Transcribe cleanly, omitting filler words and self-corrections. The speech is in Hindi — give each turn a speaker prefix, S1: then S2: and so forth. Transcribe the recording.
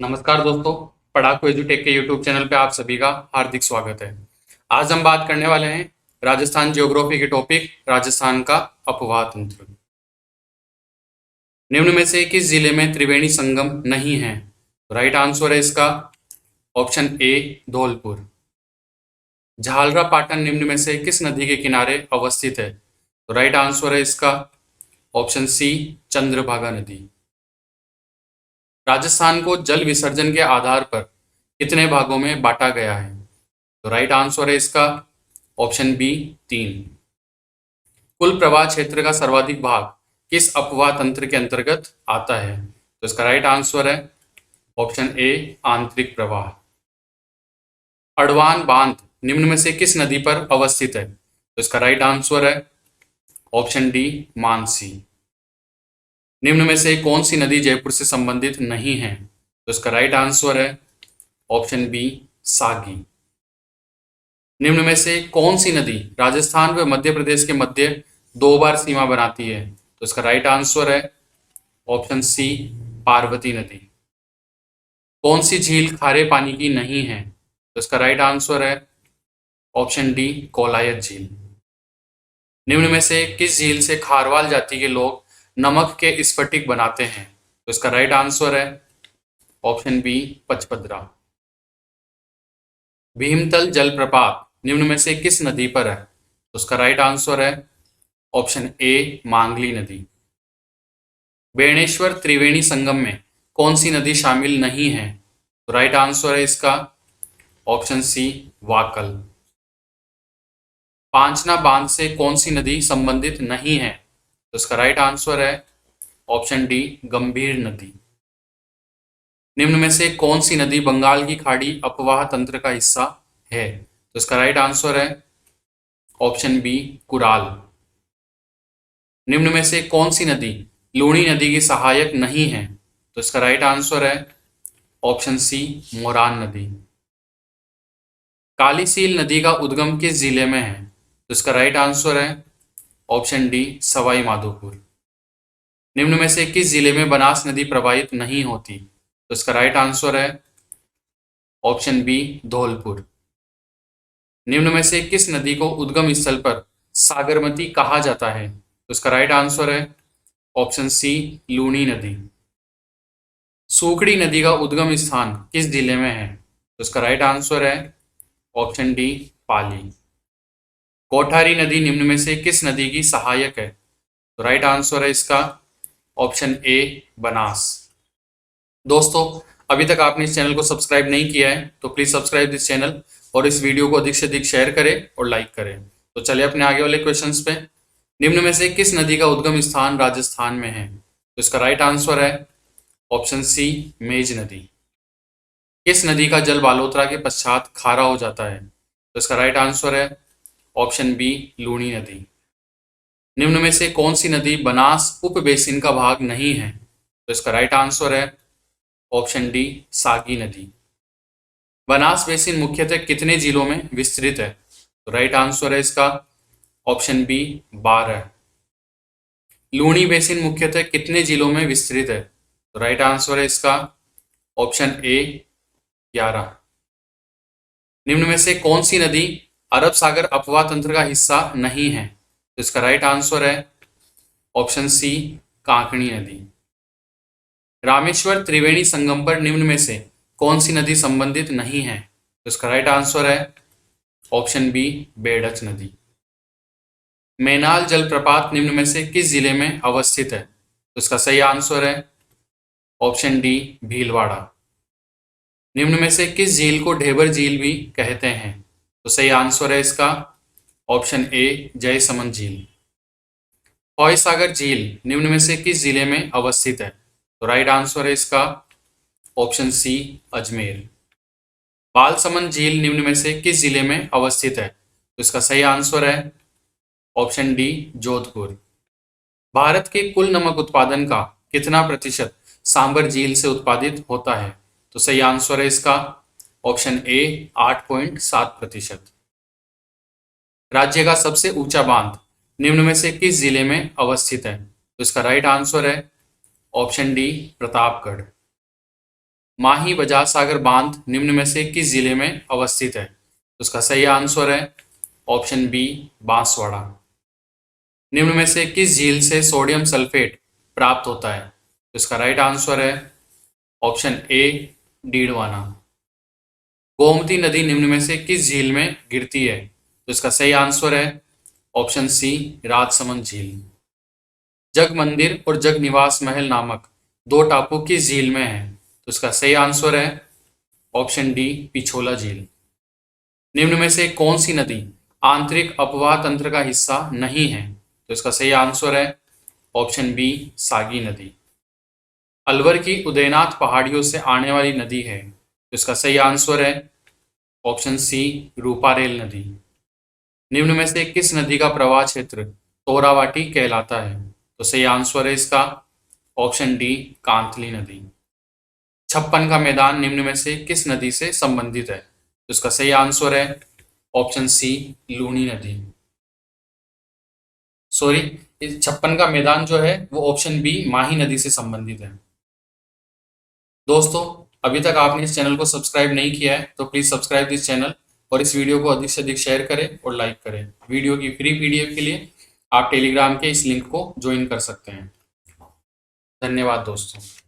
S1: नमस्कार दोस्तों, पढ़ाकू एजुटेक के यूट्यूब चैनल पे आप सभी का हार्दिक स्वागत है। आज हम बात करने वाले हैं राजस्थान ज्योग्राफी के टॉपिक राजस्थान का अपवाह तंत्र। निम्न में से किस जिले में त्रिवेणी संगम नहीं है? राइट आंसर है इसका ऑप्शन ए धौलपुर। झालरा पाटन निम्न में से किस नदी के किनारे अवस्थित है? तो राइट आंसर है इसका ऑप्शन सी चंद्रभागा नदी। राजस्थान को जल विसर्जन के आधार पर कितने भागों में बांटा गया है? तो राइट आंसर है इसका ऑप्शन बी 3। कुल प्रवाह क्षेत्र का सर्वाधिक भाग किस अपवाह तंत्र के अंतर्गत आता है? तो इसका राइट आंसर है ऑप्शन ए आंतरिक प्रवाह। अड़वान बांध निम्न में से किस नदी पर अवस्थित है? तो इसका राइट आंसर है ऑप्शन डी मानसी। निम्न में से कौन सी नदी जयपुर से संबंधित नहीं है? तो इसका राइट आंसर है ऑप्शन बी सागी। निम्न में से कौन सी नदी राजस्थान व मध्य प्रदेश के मध्य 2 बार सीमा बनाती है? तो इसका राइट आंसर है ऑप्शन सी पार्वती नदी। कौन सी झील खारे पानी की नहीं है? तो इसका राइट आंसर है ऑप्शन डी कोलायत झील। निम्न में से किस झील से खारवाल जाति के लोग नमक के स्फटिक बनाते हैं? तो इसका राइट आंसर है ऑप्शन बी पचपदरा। भीमतल जलप्रपात निम्न में से किस नदी पर है? तो उसका राइट आंसर है ऑप्शन ए मांगली नदी। बेणेश्वर त्रिवेणी संगम में कौन सी नदी शामिल नहीं है? तो राइट आंसर है इसका ऑप्शन सी वाकल। पांचना बांध से कौन सी नदी संबंधित नहीं है? तो इसका राइट आंसर है ऑप्शन डी गंभीर नदी। निम्न में से कौन सी नदी बंगाल की खाड़ी अपवाह तंत्र का हिस्सा है? तो इसका राइट आंसर है ऑप्शन बी कुराल। निम्न में से कौन सी नदी लूणी नदी की सहायक नहीं है? तो इसका राइट आंसर है ऑप्शन सी मोरान नदी। कालीसील नदी का उद्गम किस जिले में है? तो इसका राइट आंसर है ऑप्शन डी सवाई माधोपुर। निम्न में से किस जिले में बनास नदी प्रवाहित नहीं होती? तो इसका राइट आंसर है ऑप्शन बी धौलपुर। निम्न में से किस नदी को उद्गम स्थल पर सागरमती कहा जाता है? तो इसका राइट आंसर है ऑप्शन सी लूणी नदी। सूखड़ी नदी का उद्गम स्थान किस जिले में है? तो इसका राइट आंसर है ऑप्शन डी पाली। कोठारी नदी निम्न में से किस नदी की सहायक है? तो राइट आंसर है इसका ऑप्शन ए बनास। दोस्तों, अभी तक आपने इस चैनल को सब्सक्राइब नहीं किया है तो प्लीज सब्सक्राइब दिस चैनल और इस वीडियो को अधिक से अधिक शेयर करें और लाइक करें। तो चलिए अपने आगे वाले क्वेश्चंस पे। निम्न में से किस नदी का उद्गम स्थान राजस्थान में है? तो इसका राइट आंसर है ऑप्शन सी मेज नदी। किस नदी का जल बालोतरा के पश्चात खारा हो जाता है? तो इसका राइट आंसर है ऑप्शन बी लूणी नदी। निम्न में से कौन सी नदी बनास उप बेसिन का भाग नहीं है? तो इसका राइट आंसर है ऑप्शन डी सागी नदी। बनास बेसिन मुख्यतः कितने जिलों में विस्तृत है? तो राइट आंसर है इसका ऑप्शन बी 12। लूणी बेसिन मुख्यतः कितने जिलों में विस्तृत है? तो राइट आंसर है इसका ऑप्शन ए 11। निम्न में से कौन सी नदी अरब सागर अपवाह तंत्र का हिस्सा नहीं है? तो इसका राइट आंसर है ऑप्शन सी कांकणी नदी। रामेश्वर त्रिवेणी संगम पर निम्न में से कौन सी नदी संबंधित नहीं है? तो इसका राइट आंसर है ऑप्शन बी बेड़च नदी। मैनाल जलप्रपात निम्न में से किस जिले में अवस्थित है? तो इसका सही आंसर है ऑप्शन डी भीलवाड़ा। निम्न में से किस झील को ढेबर झील भी कहते हैं? तो सही आंसर है इसका ऑप्शन ए जयसमंद झील। फॉय सागर झील निम्न में से किस जिले में अवस्थित है? तो राइट आंसर है इसका ऑप्शन सी अजमेर। बालसमंद झील निम्न में से किस जिले में अवस्थित है? तो इसका सही आंसर है ऑप्शन डी जोधपुर। भारत के कुल नमक उत्पादन का कितना प्रतिशत सांबर झील से उत्पादित होता है? तो सही आंसर है इसका ऑप्शन ए 8.7%। राज्य का सबसे ऊंचा बांध निम्न में से किस जिले में अवस्थित है? तो इसका राइट आंसर है ऑप्शन डी प्रतापगढ़। माही बजाज सागर बांध निम्न में से किस जिले में अवस्थित है? तो इसका सही आंसर है ऑप्शन बी, बांसवाड़ा। निम्न में से किस झील से सोडियम सल्फेट प्राप्त होता है? तो इसका राइट आंसर है ऑप्शन ए, डीडवाना। गोमती नदी निम्न में से किस झील में गिरती है? तो इसका सही आंसर है ऑप्शन सी, राजसमंद झील। जग मंदिर और जग निवास महल नामक दो टापू किस झील में है? तो इसका सही आंसर है ऑप्शन डी, पिछोला झील। निम्न में से कौन सी नदी आंतरिक अपवाह तंत्र का हिस्सा नहीं है? तो इसका सही आंसर है ऑप्शन बी, सागी नदी। अलवर की उदयनाथ पहाड़ियों से आने वाली नदी है, तो इसका सही आंसर है ऑप्शन सी, रूपारेल नदी। निम्न में से किस नदी का प्रवाह क्षेत्र तोरावाटी कहलाता है? तो सही आंसर है इसका ऑप्शन डी, कांतली नदी। छप्पन का मैदान निम्न में से किस नदी से संबंधित है? तो इसका सही आंसर है ऑप्शन सी, लूनी नदी। सॉरी, इस छप्पन का मैदान जो है वो ऑप्शन बी, माही नदी से संबंधित है। दोस्तों, अभी तक आपने इस चैनल को सब्सक्राइब नहीं किया है तो प्लीज सब्सक्राइब दिस चैनल और इस वीडियो को अधिक से अधिक शेयर करें और लाइक करें। वीडियो की फ्री पीडीएफ के लिए आप टेलीग्राम के इस लिंक को ज्वाइन कर सकते हैं। धन्यवाद दोस्तों।